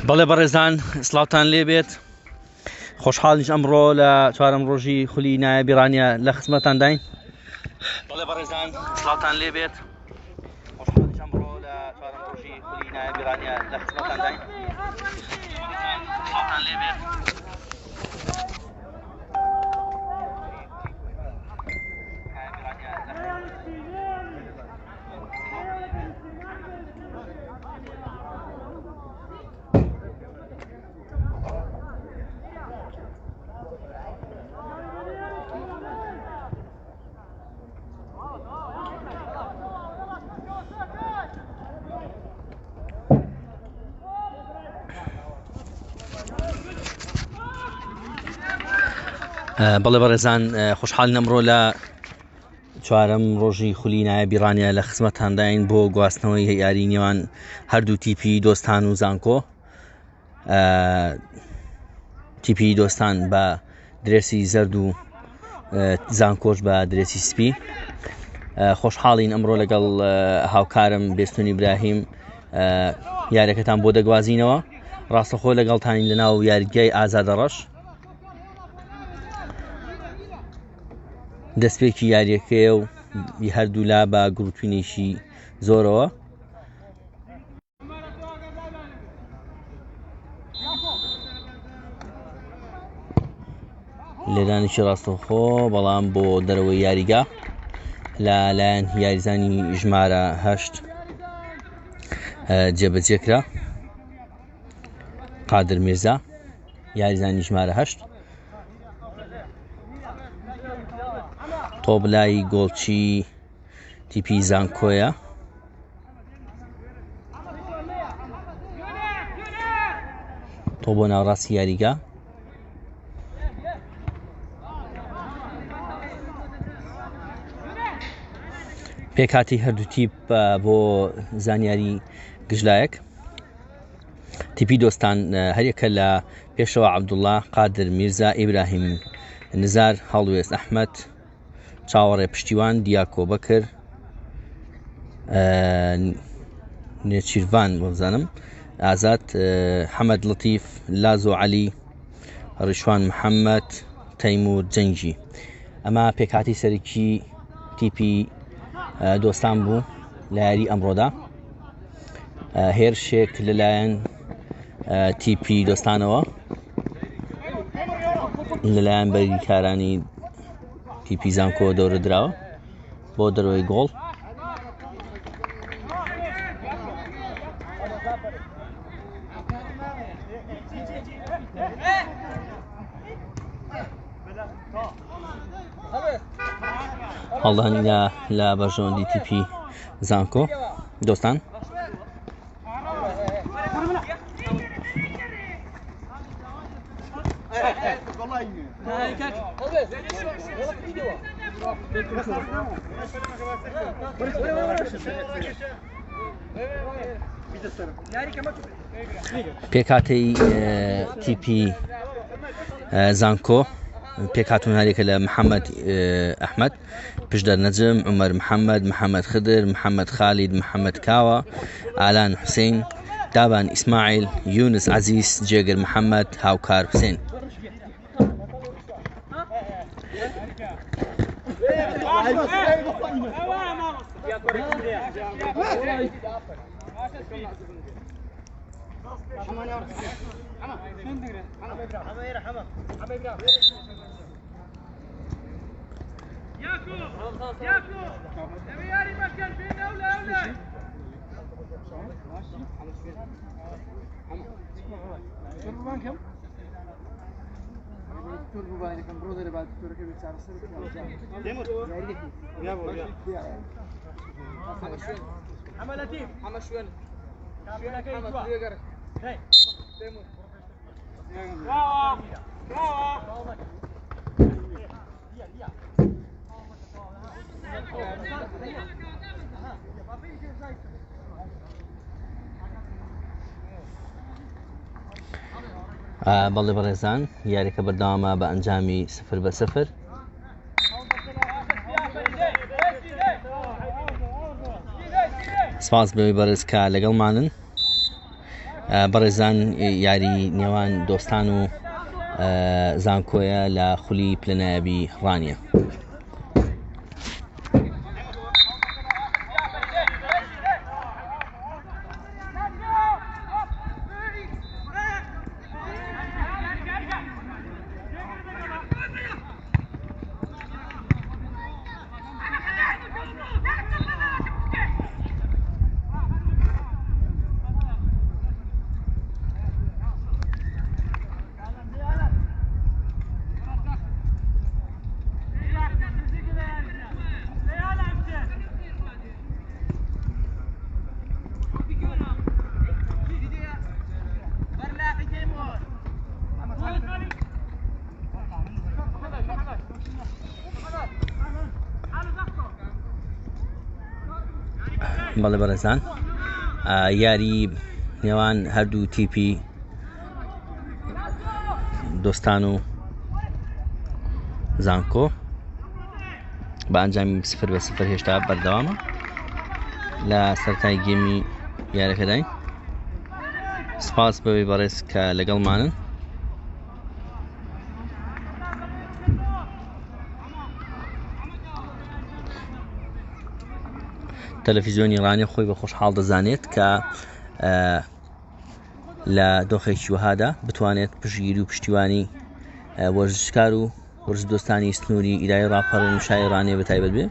بەڵێ بەڕێزان سڵاوتان لێبێت خۆشحاڵیش ئەمڕۆ لە چوارەم ڕۆژی خولی نایە بیرانیە لە خزمەتان داین. بەڵێ بەڕێزان سڵاوتان لێبێت خۆشحاڵیش ئەمڕۆ لە چوارەم ڕۆژی خولی نایە بیرانیە لە خزمەتان داین. سڵاوتان لێبێت. بەڵێ بەڕێزان خۆشحاڵین ئەمڕۆ لە چوارەم ڕۆژی خولی نایە بیرانیە لە خزمەتانداین بۆ گواستنەوەی یاری نێوان هەردوو تیپی دۆستان و زانکۆ. تیپی دۆستان بە درێسی زەرد و زانکۆش بە درێسی سپی. خۆشحاڵین ئەمڕۆ لەگەڵ هاوکارم بێستون ئیبراهیم یاریەکەتان بۆ دەگوازینەوە. ڕاستەخۆ لەگەڵتانی لەناو یاریگای ئازادە ڕەش. دەستپێکی یاریەکەیە و هەردوو لا بە گروتوینێکی زۆرەوە. لێرانێکی ڕاستەخۆ بەڵام بۆ دەرەوەی یاریگا لەلایەن یاریزانی ژمارە 8 جێبەجێکرا. قادر میرزا یاریزانی ژمارە 8 تۆبلای گۆڵچی تیپی زانکۆیە. تۆ بۆ ناوڕاستی یاریگا. پێکهاتی هەردوو تیپ بۆ زانیاری گژلایەک. تیپی دۆستان هەریەکە لە پێشەوە عەبدوڵڵا، قادر میرزا، ئیبراهیم نزار، هەڵوێست ئەحمەد، چاوەڕێ پشتیوان دیاکۆ بەکر، نێچیروان بزانم ئازاد، حەمەد لەتیف، لازۆ عەلی، ڕیشوان محەممەد، تەیمور جەنگی. ئەمە پێکهاتی سەرەکی تیپی دۆستان بوو لە یاری ئەمڕۆدا. هێرشێک لەلایەن تیپی دۆستانەوە لەلایەن بەریکارانی تیپی زانکۆ دەورە دراوە بۆ دەرەوەی گۆڵ. هەڵدانیدا لە بەرژەوەندی تیپی زانکۆ دۆستان. پێکهاتەی تیپی زانکۆ پێکهاتوون هەرێکە لە محەممەد ئەحمەد، پشدەر نەجم، عومەر محەممەد، محەممەد خدر، محەممەد خالید، محەممەد کاوە، ئالان حوسێن، دابان ئیسماعیل، یونس عەزیز، جێگر محەممەد، هاوکار حوسێن. بەڵێ بەڕێزان یاریەکە بەردەوامە بە ئەنجامی 0-0 سپاس بەوەی بەڕێز کە لەگەڵمانن بەڕێزان یاری نێوان دۆستان و زانکۆیە لە خولی پلەنایەبی ڕانیە بەڵێ بەڕێزان یاری نێوان هەردوو تیپی دۆستان و زانکۆ بە ئەنجامی 0-0 هێشتا بەردەوامە لە سەرەتای گێمی یاریەکەداین سپاس بەوەی بەڕێز کە لەگەڵمانن تەلەڤیزیۆنی ڕانی خۆی بە خۆشحاڵ دەزانێت کە لە دۆخێکی وەهادا بتوانێت پشتگیری و پشتیوانی وەرزشکار و وەرز دۆستانی سنووری ئیداری ڕاپەڕین و شای ڕانیە بەتایبەت بێ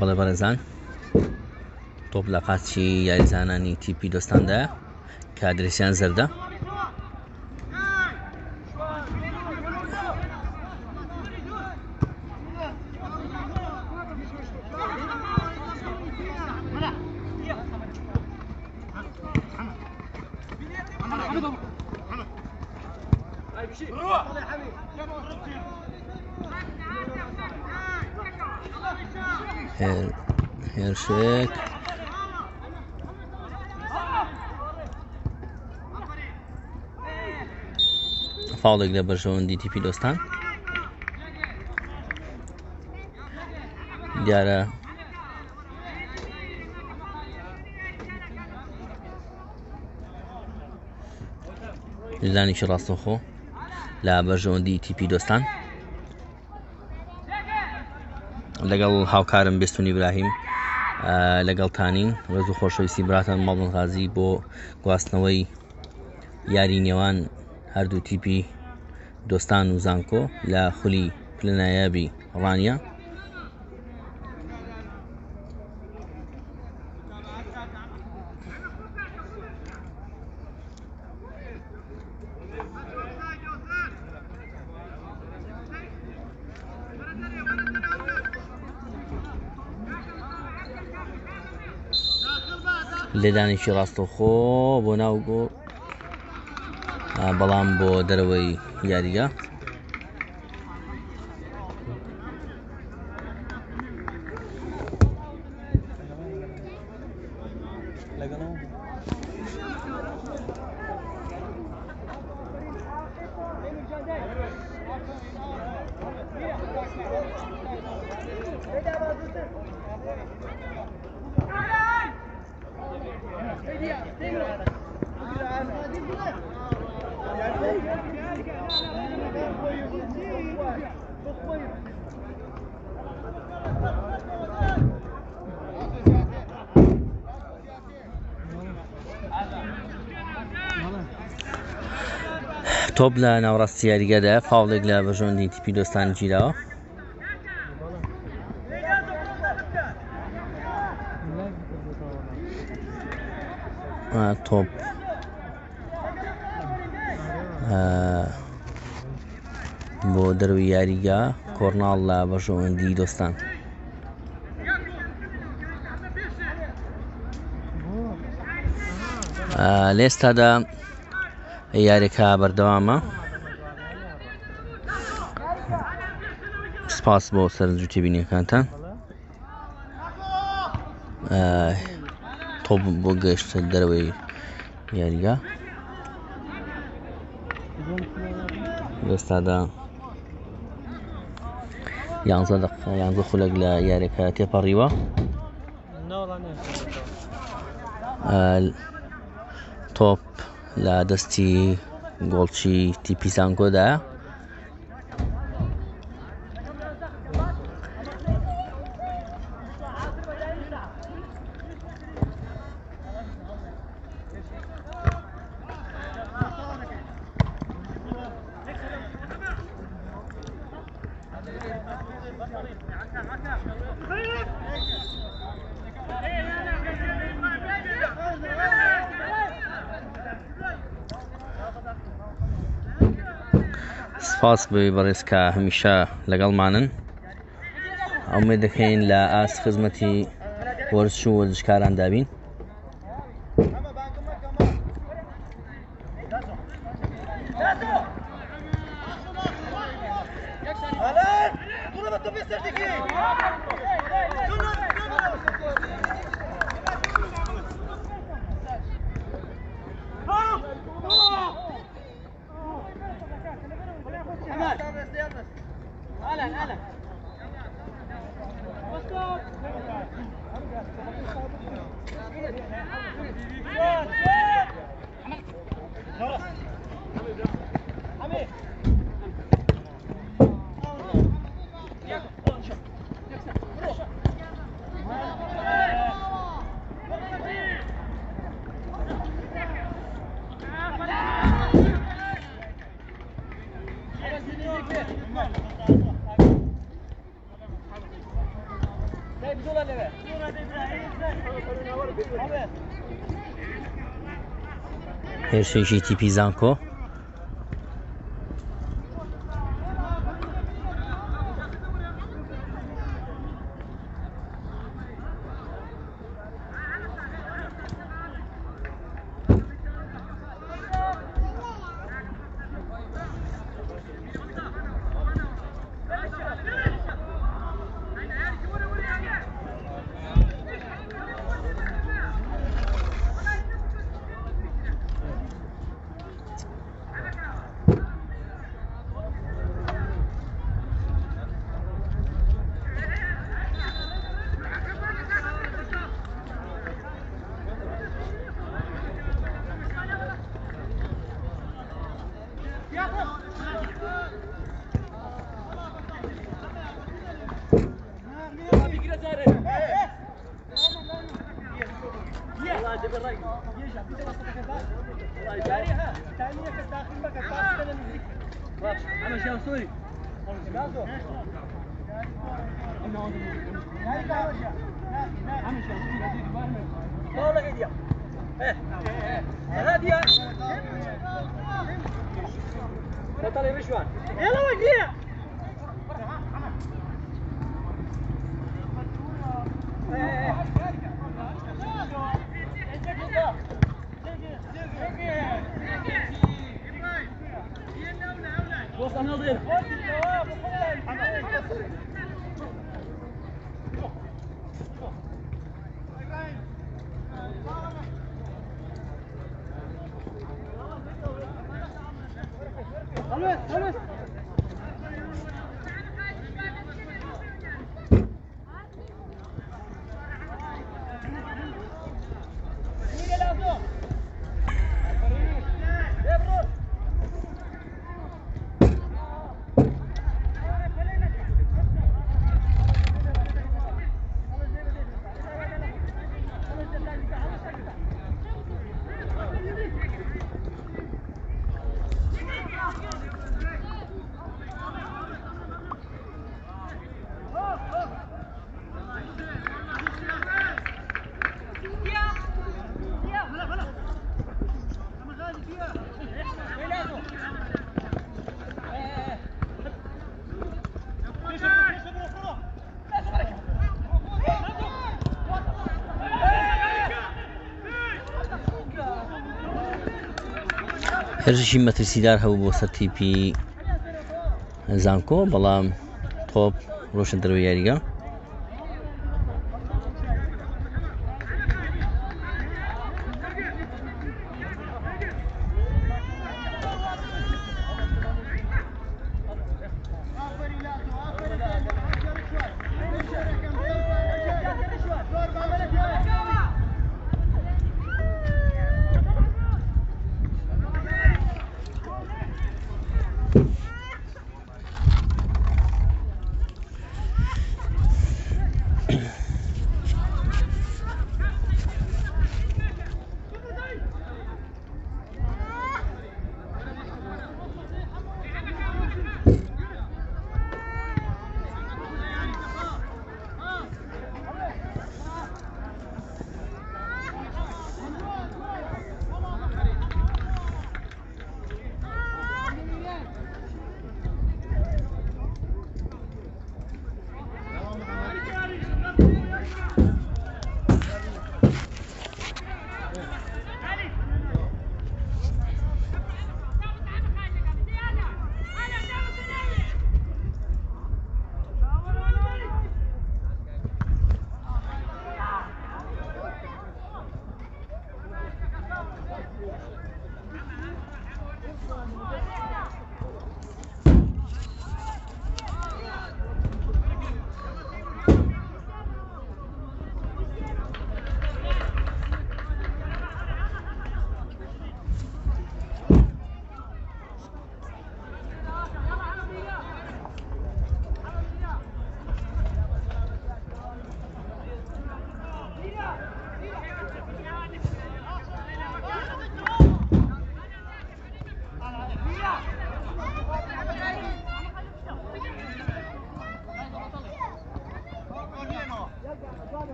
بەڵێ بەڕێزان تۆپ لە قاچی یاریزانانی تیپی دۆستاندایە کە ئادرێسیان زەردە هێرشێک فاڵێک لە بەرژەوەندی تیپی دۆستان دیارە لانێکی ڕاستەوخۆ لە بەرژەوەندی تیپی دۆستان لەگەڵ هاوکارم بێستون ئیبراهیم لەگەڵتانی ڕێز و خۆشەویستی براتان مەڵن غازی بۆ گواستنەوەی یاری نێوان هەردوو تیپی دۆستان و زانکۆ لە خولی پلە ڕانیا. لێدانێکی ڕاستەوخۆ بۆ ناو گۆڵ بەڵام بۆ دەرەوەی یاریگا. تۆپ لە ناوڕاستی یاریگەدا فاوڵێک لە بەژۆندی تیپی دۆستان گیراوە. تۆپ بۆ دەروی یاریگا کۆرناڵ لە بەژۆندی دۆستان. لێستادا یاریەکە بەردەوامە. سپاس بۆ سەرنجوو تێبینیەکانتان. تۆپ بۆ گەیشتە دەرەوەی یاریگا. لێستادا 11 خولەک لە یاریەکە تێپەڕیوە. تۆپ لە دەستی گۆڵچی تیپی زانکۆدایە. سپاس بێ بەڕێزکە هەمیشە لەگەڵمانن. ئەومێ دەکەین لە ئاس خزمەتی وەرزش و وەرزشکاران دابین. هێرشێکی تیپی زانکۆ. هەرشی مەترسیدار هەبوو بۆ سەر تیپی زانکۆ، بەڵام تۆپ ڕۆشن دەرەوەی یاریگا.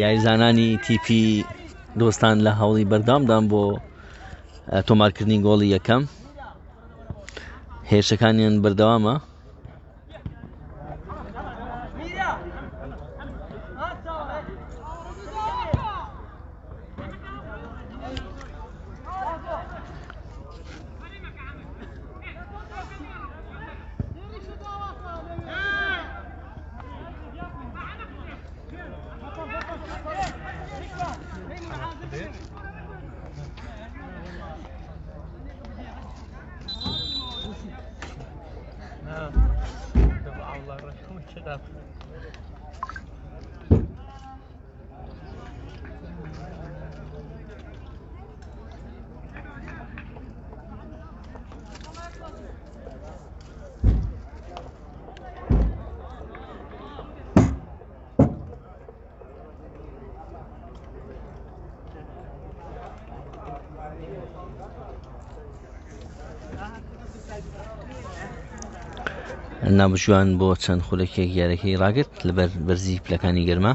یاریزانانی تیپی دۆستان لە هەوڵی بەردەوامدان بۆ تۆمارکردنی گۆڵی یەکەم. هێرشەکانیان بەردەوامە. نابژوان بۆ چەند خولەکێک یارەکەی ڕاگرت لەبەر بەرزی پلەکانی گەرما.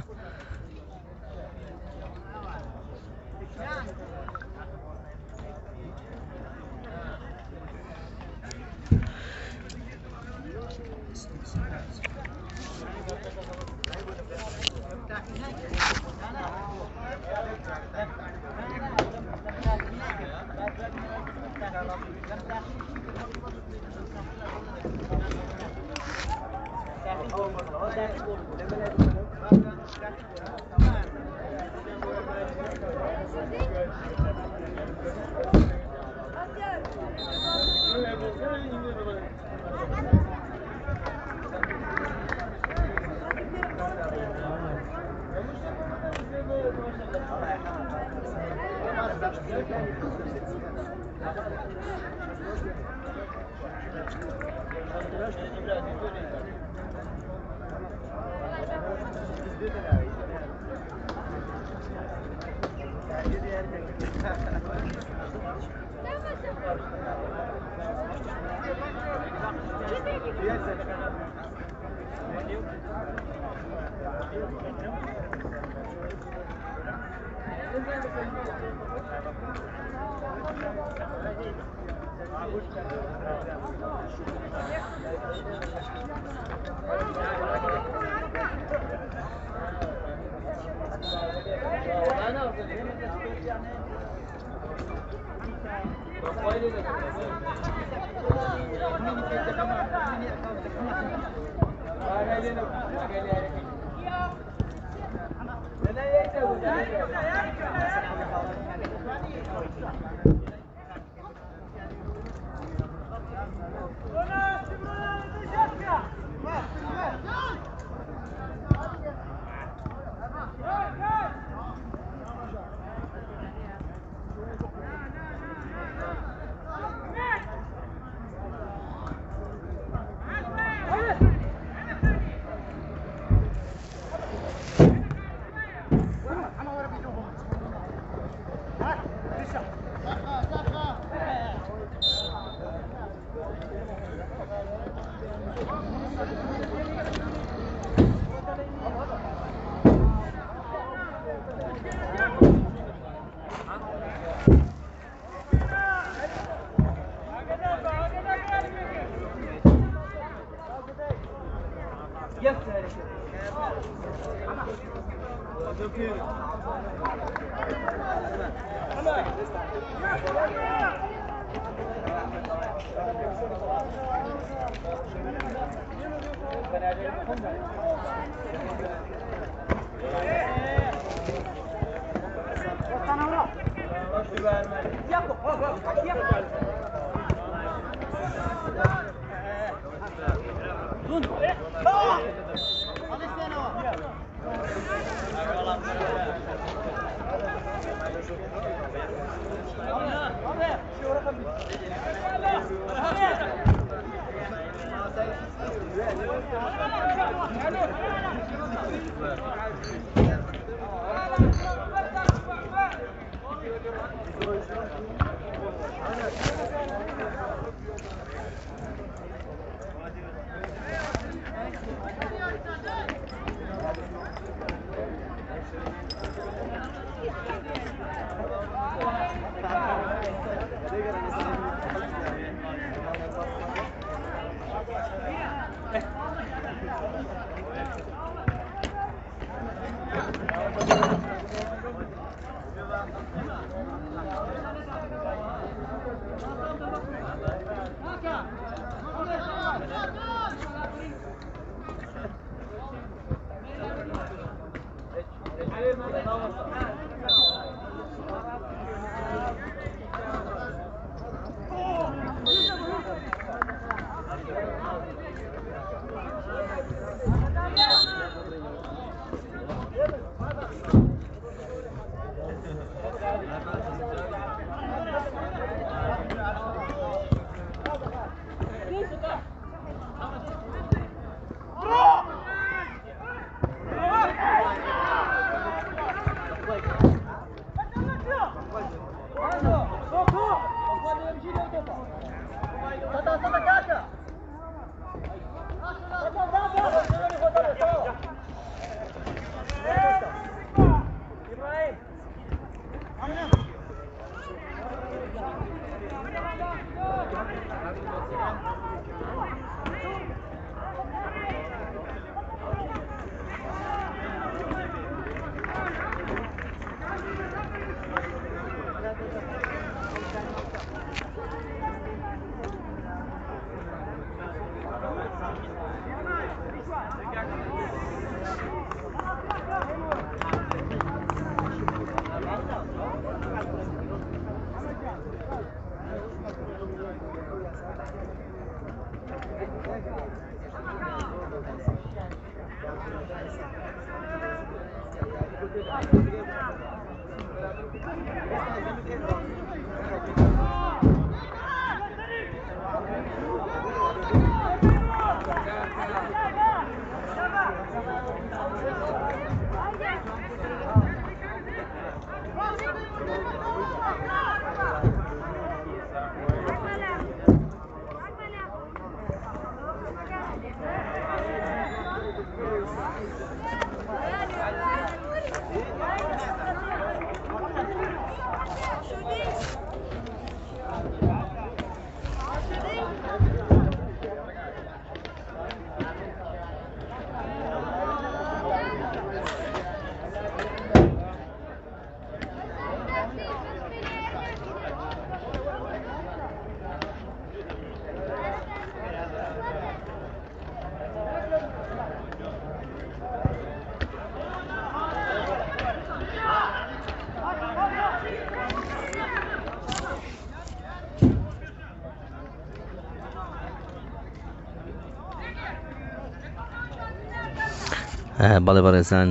بەڵێ بەڕێزان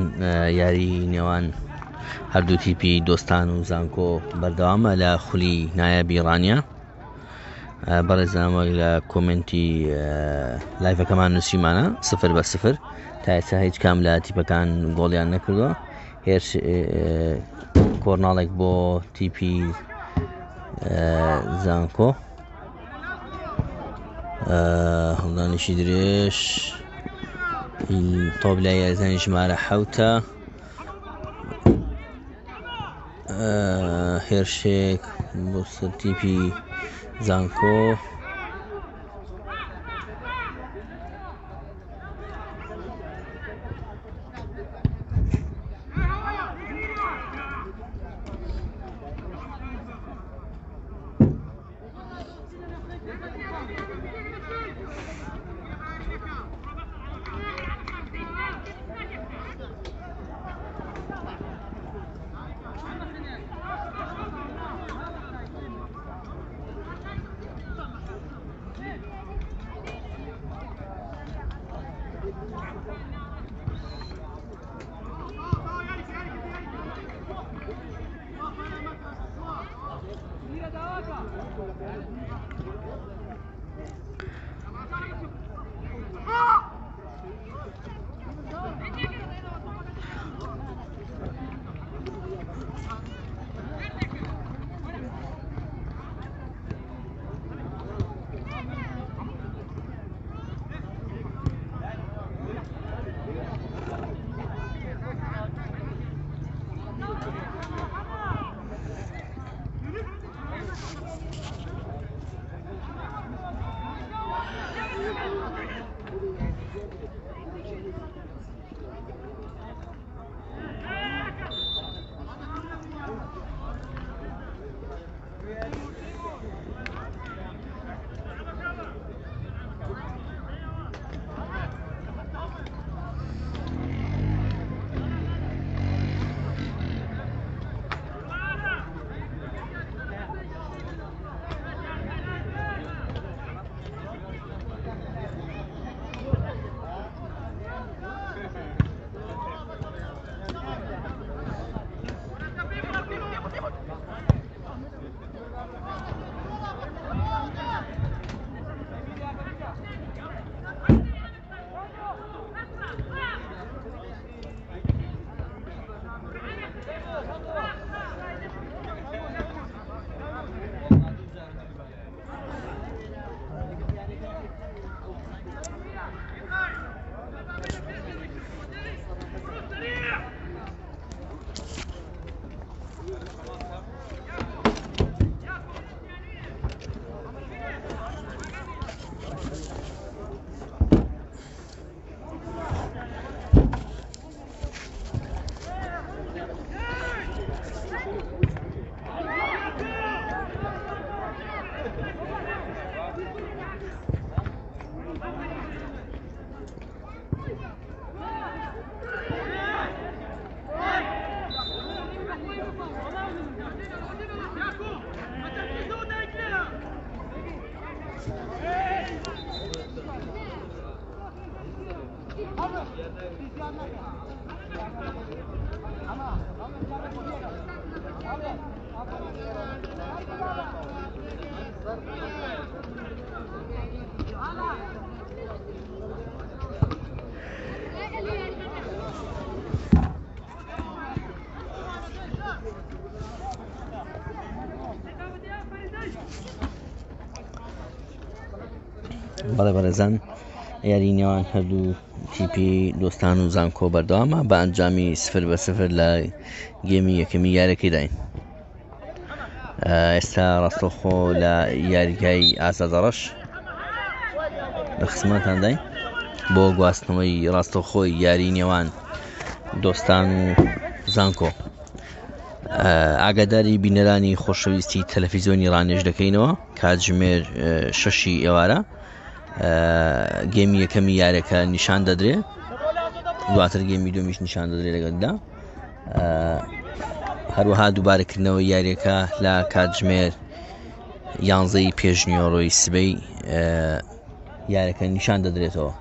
یاری نێوان هەردوو تیپی دۆستان و زانکۆ بەردەوامە لە خولی نایابی ڕانیا. بەڕێزانەوە لە کۆمنتی لایڤەکەمان نووسیمانە 0-0 تا ئێستا هیچ کام لە تیپەکان گۆڵیان نەکردووە. هێرش کۆرناڵێک بۆ تیپی زانکۆ، هەڵدانیشی درێژ تۆپ لای یاریزانی ژمارە 7 هێرشێک بۆ سەر تیپی زانکۆ. بەڵێ بەڕێزان یاری نێوان هەردوو تیپی دۆستان و زانکۆ بەردەوامە بە ئەنجامی 0-0 لە گێمی یەکەمی یاریەکەی داین. ئێستا ڕاستەوخۆ لە یاریگای ئازادەڕەش لە خزمەتان داین بۆ گواستنەوەی ڕاستەوخۆی یاری نێوان دۆستان و زانکۆ. ئاگاداری بینەرانی خۆشەویستی تەلەڤیزیۆنی ڕانێژ دەکەینەوە کاتژمێر 6 ئێوارە گێمی یەکەمی یاریەکە نیشان دەدرێ، دواتر گێمی دومیش نیشان دەدرێ لەگەڵدا. هەروەها دووبارەکردنەوە یاریەکە لە کاتژمێر 11 پێشنیۆڕۆی سبەی یاریەکە نیشان دەدرێتەوە.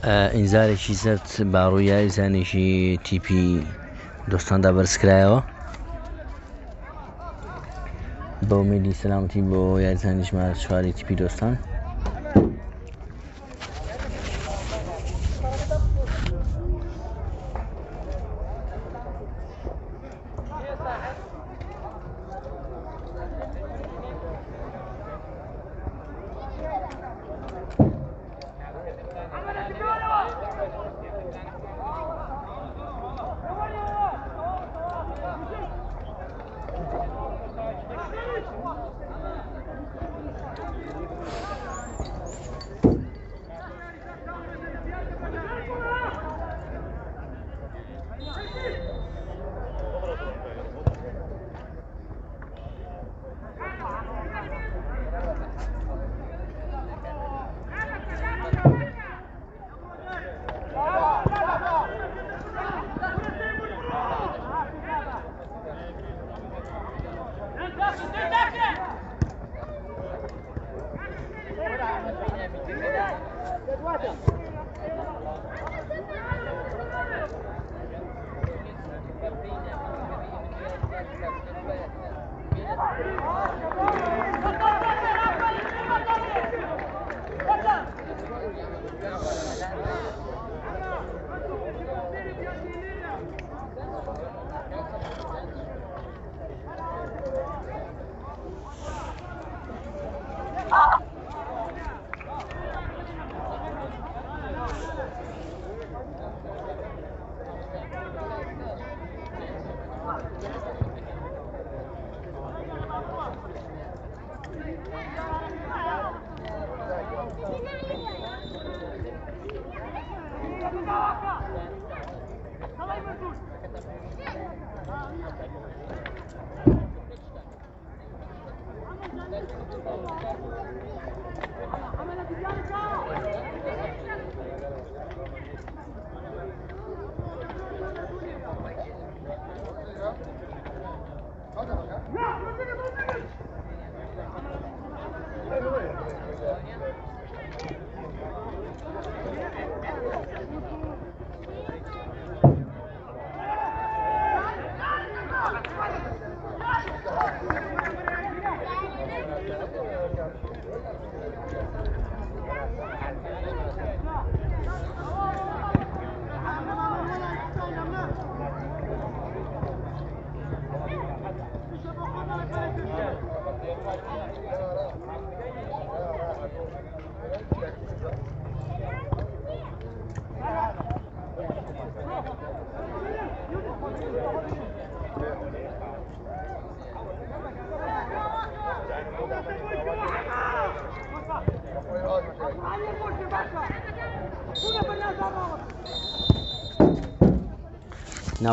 ئینزارێکی زرد باڕووی یاریزانێکی تیپی دۆستاندا بەرزکرایەوە بە ئومێدی سەلامەتی بۆ یاریزانی ژمارە 4 تیپی دۆستان.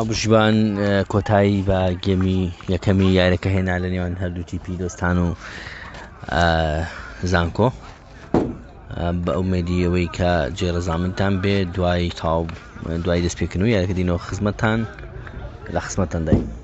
ناوبژبان کۆتایی بە گێمی یەکەمی یاریەکە هێنا لە نێوان هەردوو تیپی دۆستان و زانکۆ بە ئومێدی ئەوەی کە جێڕەزامنتان بێت دوای دەستپێکردن و یاریەکە دینەوە خزمەتتان لە خزمەتتان داین.